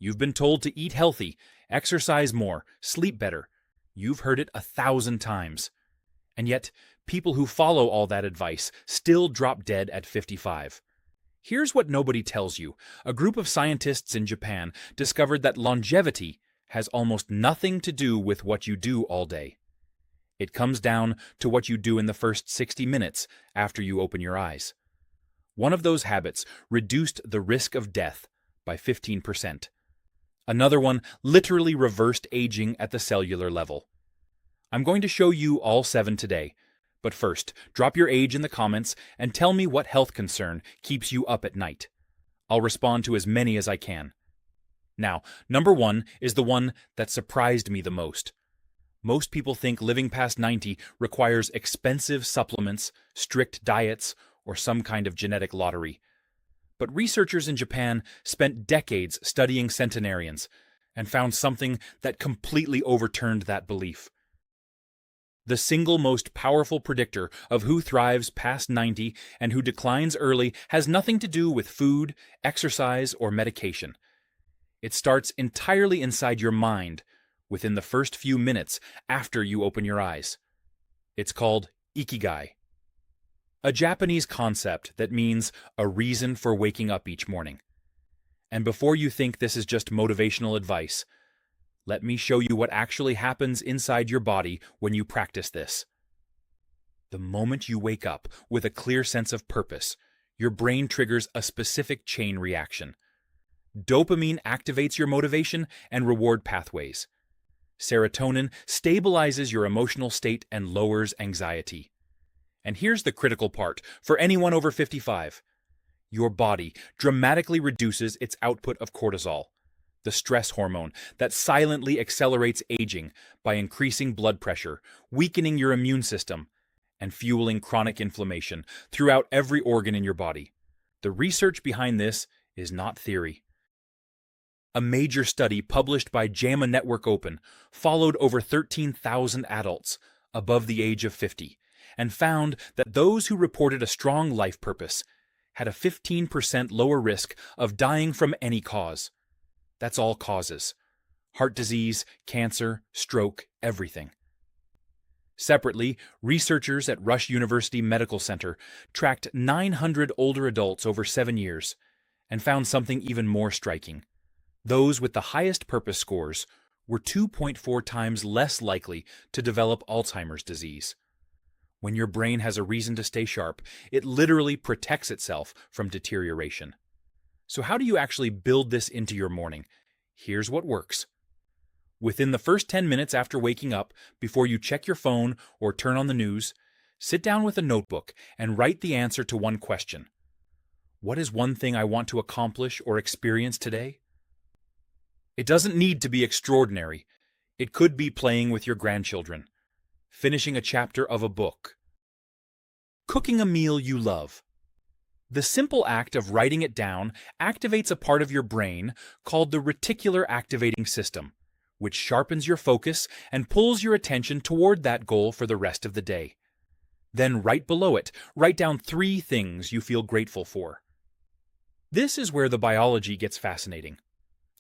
You've been told to eat healthy, exercise more, sleep better. You've heard it 1,000 times. And yet, people who follow all that advice still drop dead at 55. Here's what nobody tells you. A group of scientists in Japan discovered that longevity has almost nothing to do with what you do all day. It comes down to what you do in the first 60 minutes after you open your eyes. One of those habits reduced the risk of death by 15%. Another one literally reversed aging at the cellular level. I'm going to show you all 7 today. But first, drop your age in the comments and tell me what health concern keeps you up at night. I'll respond to as many as I can. Now, number 1 is the one that surprised me the most. Most people think living past 90 requires expensive supplements, strict diets, or some kind of genetic lottery. But researchers in Japan spent decades studying centenarians and found something that completely overturned that belief. The single most powerful predictor of who thrives past 90 and who declines early has nothing to do with food, exercise, or medication. It starts entirely inside your mind within the first few minutes after you open your eyes. It's called Ikigai, a Japanese concept that means a reason for waking up each morning. And before you think this is just motivational advice, let me show you what actually happens inside your body when you practice this. The moment you wake up with a clear sense of purpose, your brain triggers a specific chain reaction. Dopamine activates your motivation and reward pathways. Serotonin stabilizes your emotional state and lowers anxiety. And here's the critical part for anyone over 55. Your body dramatically reduces its output of cortisol, the stress hormone that silently accelerates aging by increasing blood pressure, weakening your immune system, and fueling chronic inflammation throughout every organ in your body. The research behind this is not theory. A major study published by JAMA Network Open followed over 13,000 adults above the age of 50 and found that those who reported a strong life purpose had a 15% lower risk of dying from any cause. That's all causes: heart disease, cancer, stroke, everything. Separately, researchers at Rush University Medical Center tracked 900 older adults over 7 years and found something even more striking. Those with the highest purpose scores were 2.4 times less likely to develop Alzheimer's disease. When your brain has a reason to stay sharp, it literally protects itself from deterioration. So how do you actually build this into your morning? Here's what works. Within the first 10 minutes after waking up, before you check your phone or turn on the news, sit down with a notebook and write the answer to one question. What is one thing I want to accomplish or experience today? It doesn't need to be extraordinary. It could be playing with your grandchildren, finishing a chapter of a book, cooking a meal you love. The simple act of writing it down activates a part of your brain called the reticular activating system, which sharpens your focus and pulls your attention toward that goal for the rest of the day. Then right below it, write down 3 things you feel grateful for. This is where the biology gets fascinating.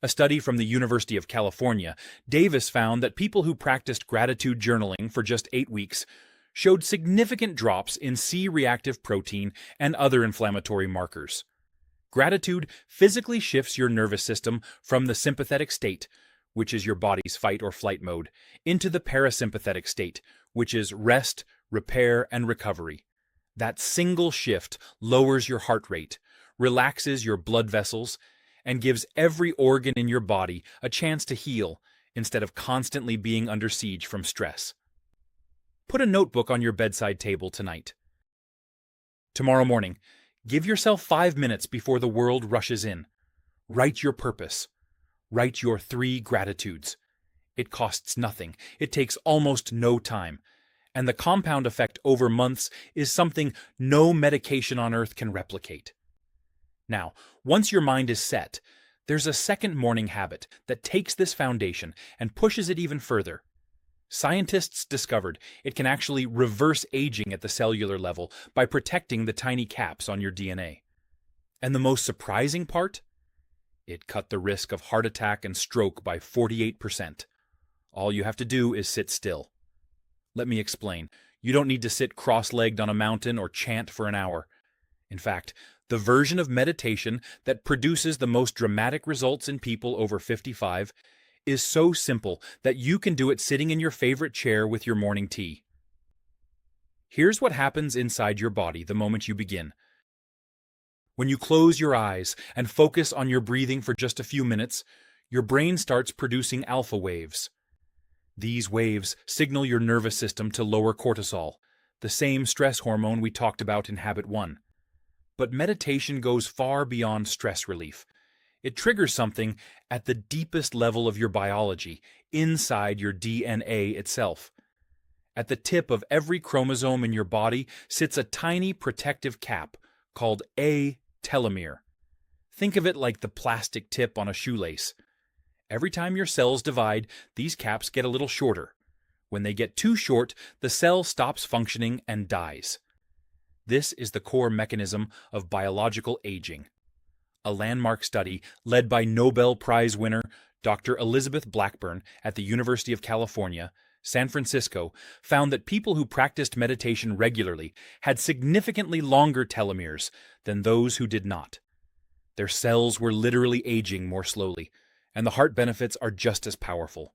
A study from the University of California, Davis found that people who practiced gratitude journaling for just 8 weeks showed significant drops in C-reactive protein and other inflammatory markers. Gratitude physically shifts your nervous system from the sympathetic state, which is your body's fight or flight mode, into the parasympathetic state, which is rest, repair, and recovery. That single shift lowers your heart rate, relaxes your blood vessels, and gives every organ in your body a chance to heal instead of constantly being under siege from stress. Put a notebook on your bedside table tonight. Tomorrow morning, give yourself 5 minutes before the world rushes in. Write your purpose. Write your 3 gratitudes. It costs nothing. It takes almost no time. And the compound effect over months is something no medication on earth can replicate. Now, once your mind is set, there's a second morning habit that takes this foundation and pushes it even further. Scientists discovered it can actually reverse aging at the cellular level by protecting the tiny caps on your DNA. And the most surprising part? It cut the risk of heart attack and stroke by 48%. All you have to do is sit still. Let me explain. You don't need to sit cross-legged on a mountain or chant for an hour. In fact, the version of meditation that produces the most dramatic results in people over 55 is so simple that you can do it sitting in your favorite chair with your morning tea. Here's what happens inside your body the moment you begin. When you close your eyes and focus on your breathing for just a few minutes, your brain starts producing alpha waves. These waves signal your nervous system to lower cortisol, the same stress hormone we talked about in Habit 1. But meditation goes far beyond stress relief. It triggers something at the deepest level of your biology, inside your DNA itself. At the tip of every chromosome in your body sits a tiny protective cap called a telomere. Think of it like the plastic tip on a shoelace. Every time your cells divide, these caps get a little shorter. When they get too short, the cell stops functioning and dies. This is the core mechanism of biological aging. A landmark study led by Nobel Prize winner Dr. Elizabeth Blackburn at the University of California, San Francisco, found that people who practiced meditation regularly had significantly longer telomeres than those who did not. Their cells were literally aging more slowly, and the heart benefits are just as powerful.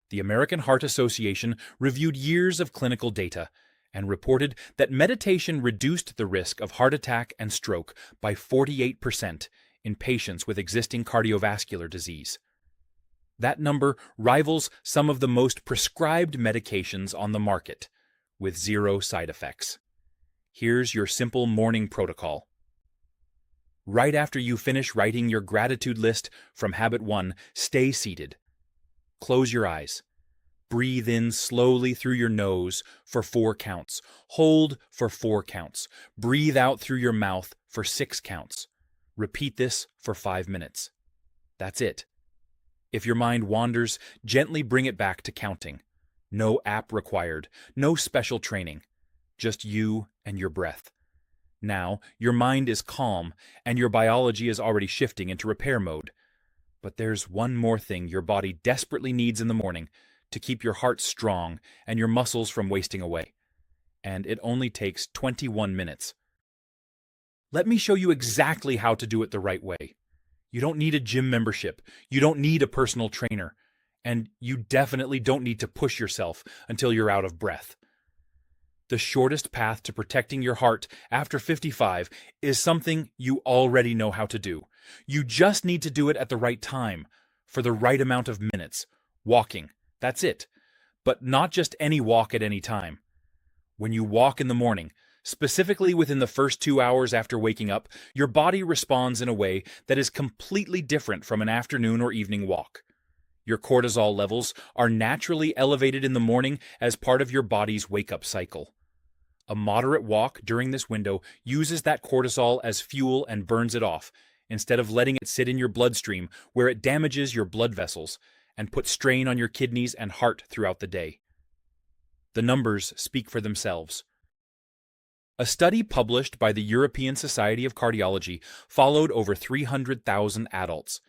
The American Heart Association reviewed years of clinical data and reported that meditation reduced the risk of heart attack and stroke by 48% in patients with existing cardiovascular disease. That number rivals some of the most prescribed medications on the market, with zero side effects. Here's your simple morning protocol. Right after you finish writing your gratitude list from Habit 1, stay seated. Close your eyes. Breathe in slowly through your nose for 4 counts. Hold for 4 counts. Breathe out through your mouth for 6 counts. Repeat this for 5 minutes. That's it. If your mind wanders, gently bring it back to counting. No app required, no special training. Just you and your breath. Now, your mind is calm, and your biology is already shifting into repair mode. But there's one more thing your body desperately needs in the morning to keep your heart strong and your muscles from wasting away. And it only takes 21 minutes. Let me show you exactly how to do it the right way. You don't need a gym membership. You don't need a personal trainer. And you definitely don't need to push yourself until you're out of breath. The shortest path to protecting your heart after 55 is something you already know how to do. You just need to do it at the right time, for the right amount of minutes. Walking, that's it. But not just any walk at any time. When you walk in the morning, specifically within the first 2 hours after waking up, your body responds in a way that is completely different from an afternoon or evening walk. Your cortisol levels are naturally elevated in the morning as part of your body's wake-up cycle. A moderate walk during this window uses that cortisol as fuel and burns it off, instead of letting it sit in your bloodstream where it damages your blood vessels and puts strain on your kidneys and heart throughout the day. The numbers speak for themselves. A study published by the European Society of Cardiology followed over 300,000 adults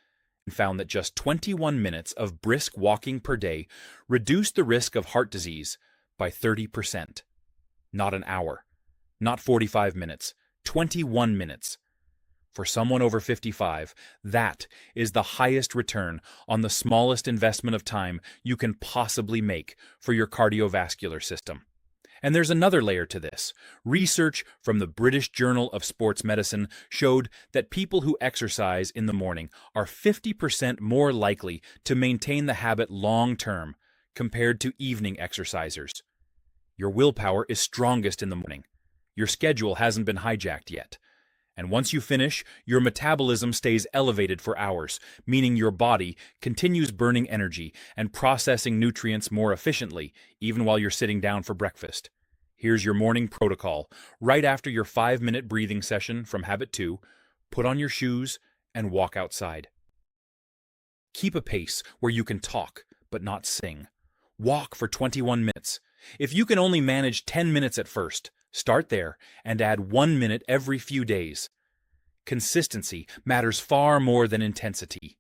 and found that just 21 minutes of brisk walking per day reduced the risk of heart disease by 30%. Not an hour, not 45 minutes, 21 minutes. For someone over 55, that is the highest return on the smallest investment of time you can possibly make for your cardiovascular system. And there's another layer to this. Research from the British Journal of Sports Medicine showed that people who exercise in the morning are 50% more likely to maintain the habit long-term compared to evening exercisers. Your willpower is strongest in the morning. Your schedule hasn't been hijacked yet. And once you finish, your metabolism stays elevated for hours, meaning your body continues burning energy and processing nutrients more efficiently, even while you're sitting down for breakfast. Here's your morning protocol. Right after your 5-minute breathing session from Habit 2, put on your shoes and walk outside. Keep a pace where you can talk, but not sing. Walk for 21 minutes. If you can only manage 10 minutes at first, start there and add 1 minute every few days. Consistency matters far more than intensity.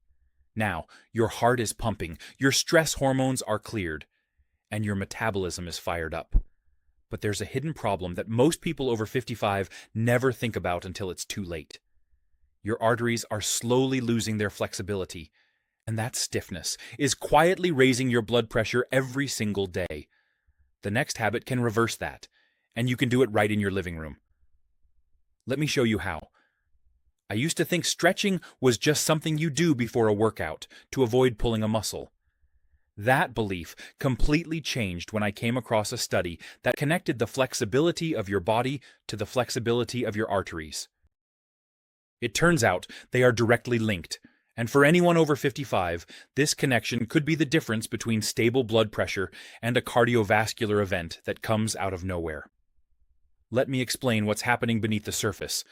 Now, your heart is pumping, your stress hormones are cleared, and your metabolism is fired up. But there's a hidden problem that most people over 55 never think about until it's too late. Your arteries are slowly losing their flexibility, and that stiffness is quietly raising your blood pressure every single day. The next habit can reverse that, and you can do it right in your living room. Let me show you how. I used to think stretching was just something you do before a workout to avoid pulling a muscle. That belief completely changed when I came across a study that connected the flexibility of your body to the flexibility of your arteries. It turns out they are directly linked, and for anyone over 55, this connection could be the difference between stable blood pressure and a cardiovascular event that comes out of nowhere. Let me explain what's happening beneath the surface.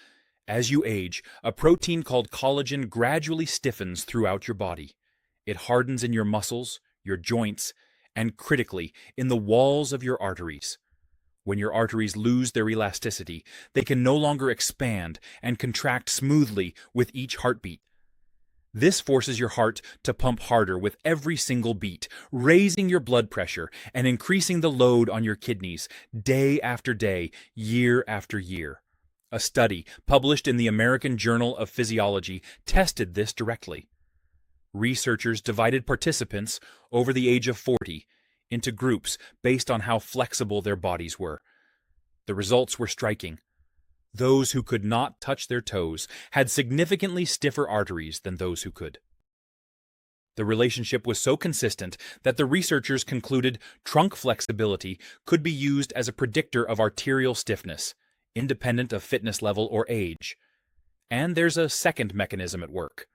As you age, a protein called collagen gradually stiffens throughout your body. It hardens in your muscles, your joints, and critically, in the walls of your arteries. When your arteries lose their elasticity, they can no longer expand and contract smoothly with each heartbeat. This forces your heart to pump harder with every single beat, raising your blood pressure and increasing the load on your kidneys day after day, year after year. A study published in the American Journal of Physiology tested this directly. Researchers divided participants over the age of 40 into groups based on how flexible their bodies were. The results were striking. Those who could not touch their toes had significantly stiffer arteries than those who could. The relationship was so consistent that the researchers concluded trunk flexibility could be used as a predictor of arterial stiffness, independent of fitness level or age. And there's a second mechanism at work.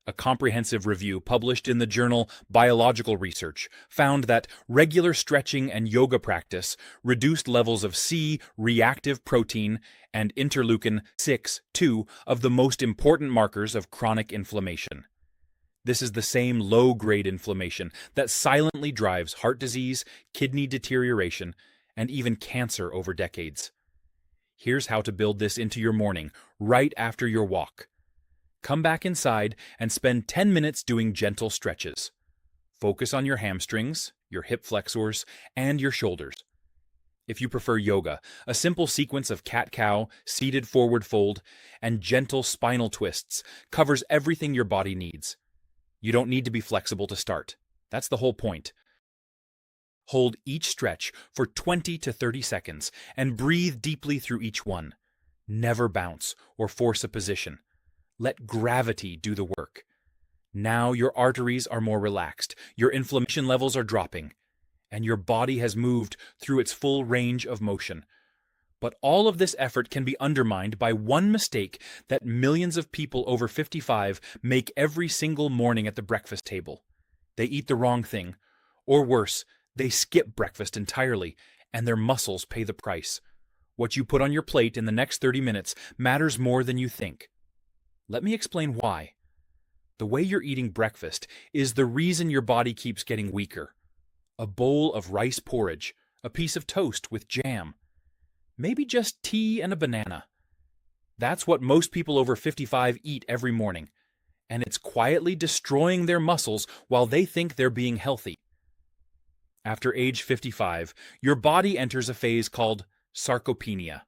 A comprehensive review published in the journal Biological Research found that regular stretching and yoga practice reduced levels of C-reactive protein and interleukin-6, two of the most important markers of chronic inflammation. This is the same low-grade inflammation that silently drives heart disease, kidney deterioration, and even cancer over decades. Here's how to build this into your morning, right after your walk. Come back inside and spend 10 minutes doing gentle stretches. Focus on your hamstrings, your hip flexors, and your shoulders. If you prefer yoga, a simple sequence of cat-cow, seated forward fold, and gentle spinal twists covers everything your body needs. You don't need to be flexible to start. That's the whole point. Hold each stretch for 20 to 30 seconds and breathe deeply through each one. Never bounce or force a position. Let gravity do the work. Now your arteries are more relaxed, your inflammation levels are dropping, and your body has moved through its full range of motion. But all of this effort can be undermined by one mistake that millions of people over 55 make every single morning at the breakfast table. They eat the wrong thing, or worse, they skip breakfast entirely, and their muscles pay the price. What you put on your plate in the next 30 minutes matters more than you think. Let me explain why. The way you're eating breakfast is the reason your body keeps getting weaker. A bowl of rice porridge, a piece of toast with jam, maybe just tea and a banana. That's what most people over 55 eat every morning, and it's quietly destroying their muscles while they think they're being healthy. After age 55, your body enters a phase called sarcopenia.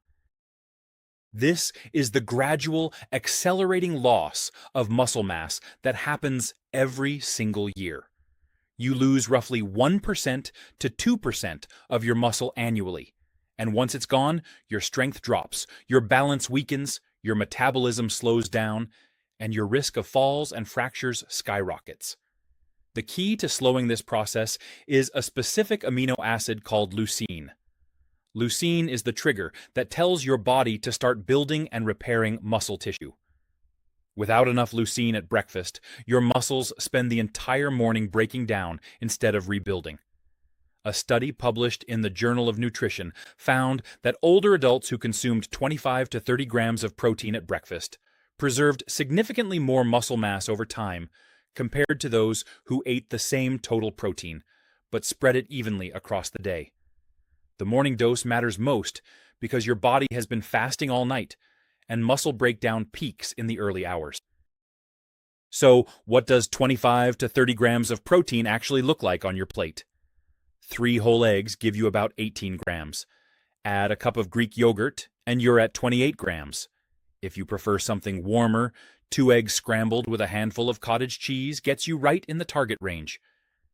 This is the gradual, accelerating loss of muscle mass that happens every single year. You lose roughly 1% to 2% of your muscle annually, and once it's gone, your strength drops, your balance weakens, your metabolism slows down, and your risk of falls and fractures skyrockets. The key to slowing this process is a specific amino acid called leucine. Leucine is the trigger that tells your body to start building and repairing muscle tissue. Without enough leucine at breakfast, your muscles spend the entire morning breaking down instead of rebuilding. A study published in the Journal of Nutrition found that older adults who consumed 25 to 30 grams of protein at breakfast preserved significantly more muscle mass over time compared to those who ate the same total protein, but spread it evenly across the day. The morning dose matters most because your body has been fasting all night, and muscle breakdown peaks in the early hours. So, what does 25 to 30 grams of protein actually look like on your plate? 3 whole eggs give you about 18 grams. Add a cup of Greek yogurt, and you're at 28 grams. If you prefer something warmer, 2 eggs scrambled with a handful of cottage cheese gets you right in the target range.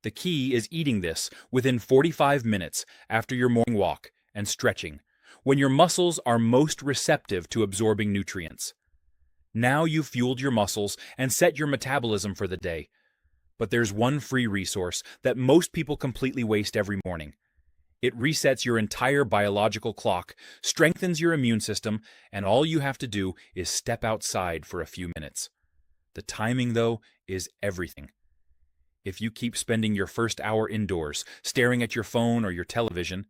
The key is eating this within 45 minutes after your morning walk and stretching, when your muscles are most receptive to absorbing nutrients. Now you've fueled your muscles and set your metabolism for the day. But there's one free resource that most people completely waste every morning. It resets your entire biological clock, strengthens your immune system, and all you have to do is step outside for a few minutes. The timing, though, is everything. If you keep spending your first hour indoors, staring at your phone or your television,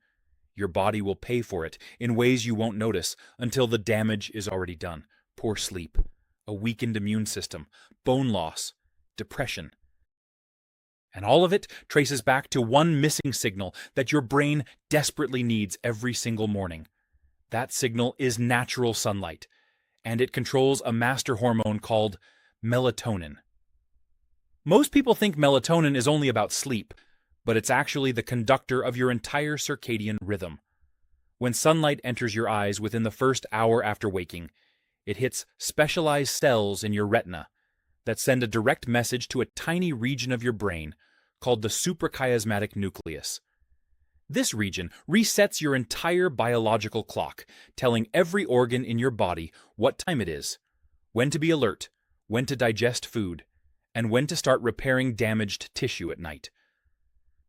your body will pay for it in ways you won't notice until the damage is already done. Poor sleep, a weakened immune system, bone loss, depression. And all of it traces back to one missing signal that your brain desperately needs every single morning. That signal is natural sunlight, and it controls a master hormone called melatonin. Most people think melatonin is only about sleep, but it's actually the conductor of your entire circadian rhythm. When sunlight enters your eyes within the first hour after waking, it hits specialized cells in your retina that send a direct message to a tiny region of your brain called the suprachiasmatic nucleus. This region resets your entire biological clock, telling every organ in your body what time it is, when to be alert, when to digest food, and when to start repairing damaged tissue at night.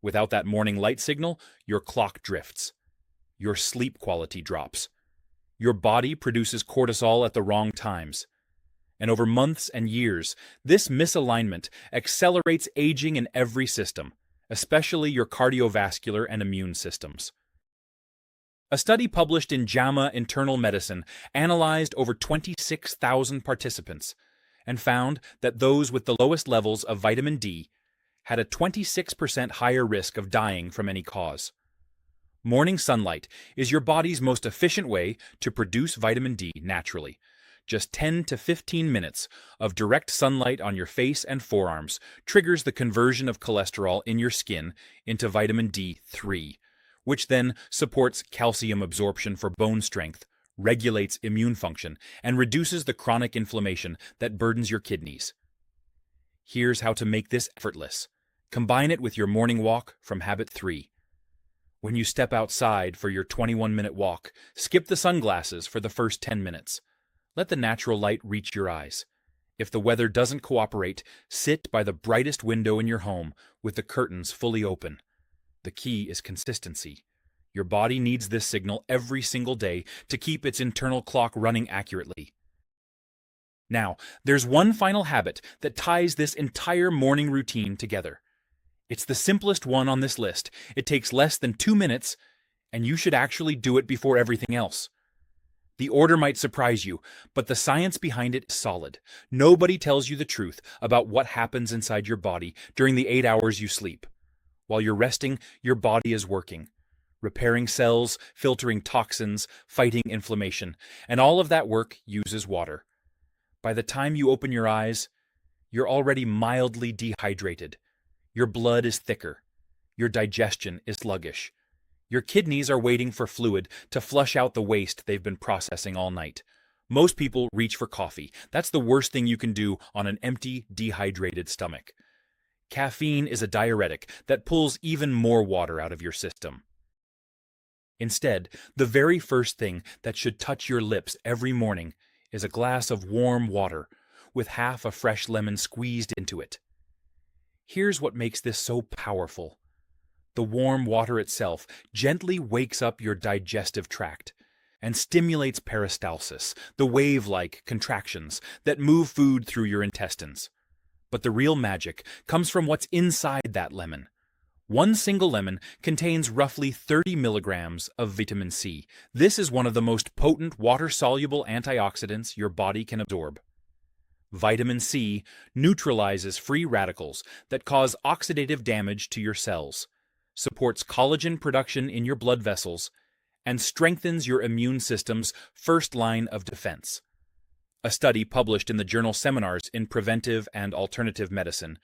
Without that morning light signal, your clock drifts. Your sleep quality drops. Your body produces cortisol at the wrong times. And over months and years, this misalignment accelerates aging in every system, especially your cardiovascular and immune systems. A study published in JAMA Internal Medicine analyzed over 26,000 participants and found that those with the lowest levels of vitamin D had a 26% higher risk of dying from any cause. Morning sunlight is your body's most efficient way to produce vitamin D naturally. Just 10 to 15 minutes of direct sunlight on your face and forearms triggers the conversion of cholesterol in your skin into vitamin D3, which then supports calcium absorption for bone strength, regulates immune function, and reduces the chronic inflammation that burdens your kidneys. Here's how to make this effortless. Combine it with your morning walk from habit 3. When you step outside for your 21-minute walk, skip the sunglasses for the first 10 minutes. Let the natural light reach your eyes. If the weather doesn't cooperate, sit by the brightest window in your home with the curtains fully open. The key is consistency. Your body needs this signal every single day to keep its internal clock running accurately. Now, there's one final habit that ties this entire morning routine together. It's the simplest one on this list. It takes less than 2 minutes, and you should actually do it before everything else. The order might surprise you, but the science behind it is solid. Nobody tells you the truth about what happens inside your body during the 8 hours you sleep. While you're resting, your body is working, repairing cells, filtering toxins, fighting inflammation, and all of that work uses water. By the time you open your eyes, you're already mildly dehydrated. Your blood is thicker. Your digestion is sluggish. Your kidneys are waiting for fluid to flush out the waste they've been processing all night. Most people reach for coffee. That's the worst thing you can do on an empty, dehydrated stomach. Caffeine is a diuretic that pulls even more water out of your system. Instead, the very first thing that should touch your lips every morning is a glass of warm water with half a fresh lemon squeezed into it. Here's what makes this so powerful. The warm water itself gently wakes up your digestive tract and stimulates peristalsis, the wave-like contractions that move food through your intestines. But the real magic comes from what's inside that lemon. One single lemon contains roughly 30 milligrams of vitamin C. This is one of the most potent water-soluble antioxidants your body can absorb. Vitamin C neutralizes free radicals that cause oxidative damage to your cells, supports collagen production in your blood vessels, and strengthens your immune system's first line of defense. A study published in the journal Seminars in Preventive and Alternative Medicine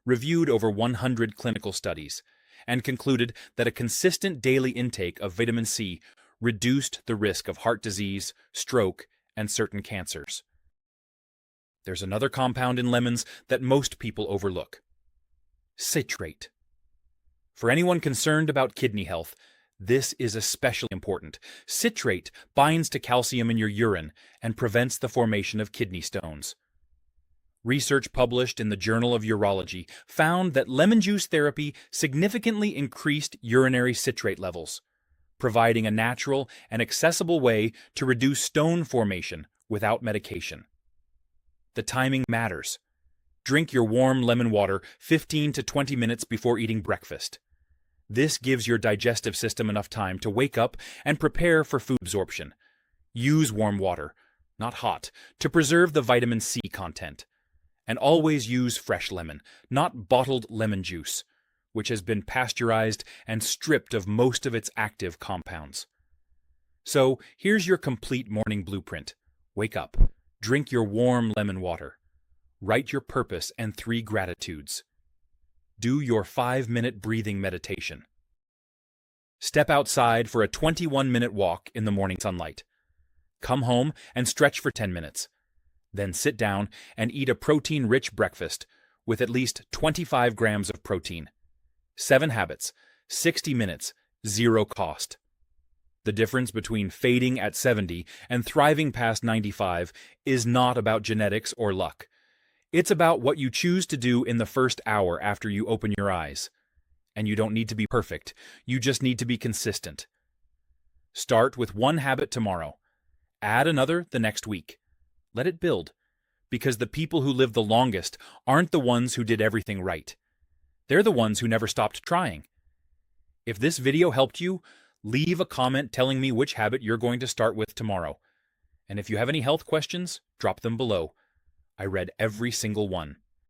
reviewed over 100 clinical studies and concluded that a consistent daily intake of vitamin C reduced the risk of heart disease, stroke, and certain cancers. There's another compound in lemons that most people overlook: citrate. For anyone concerned about kidney health, this is especially important. Citrate binds to calcium in your urine and prevents the formation of kidney stones. Research published in the Journal of Urology found that lemon juice therapy significantly increased urinary citrate levels, providing a natural and accessible way to reduce stone formation without medication. The timing matters. Drink your warm lemon water 15 to 20 minutes before eating breakfast. This gives your digestive system enough time to wake up and prepare for food absorption. Use warm water, not hot, to preserve the vitamin C content. And always use fresh lemon, not bottled lemon juice, which has been pasteurized and stripped of most of its active compounds. So, here's your complete morning blueprint. Wake up, drink your warm lemon water, write your purpose and 3 gratitudes. Do your 5-minute breathing meditation. Step outside for a 21-minute walk in the morning sunlight. Come home and stretch for 10 minutes. Then sit down and eat a protein-rich breakfast with at least 25 grams of protein. 7 habits, 60 minutes, 0 cost. The difference between fading at 70 and thriving past 95 is not about genetics or luck. It's about what you choose to do in the first hour after you open your eyes. And you don't need to be perfect, you just need to be consistent. Start with 1 habit tomorrow. Add another the next week. Let it build, because the people who live the longest aren't the ones who did everything right. They're the ones who never stopped trying. If this video helped you, leave a comment telling me which habit you're going to start with tomorrow. And if you have any health questions, drop them below. I read every single one.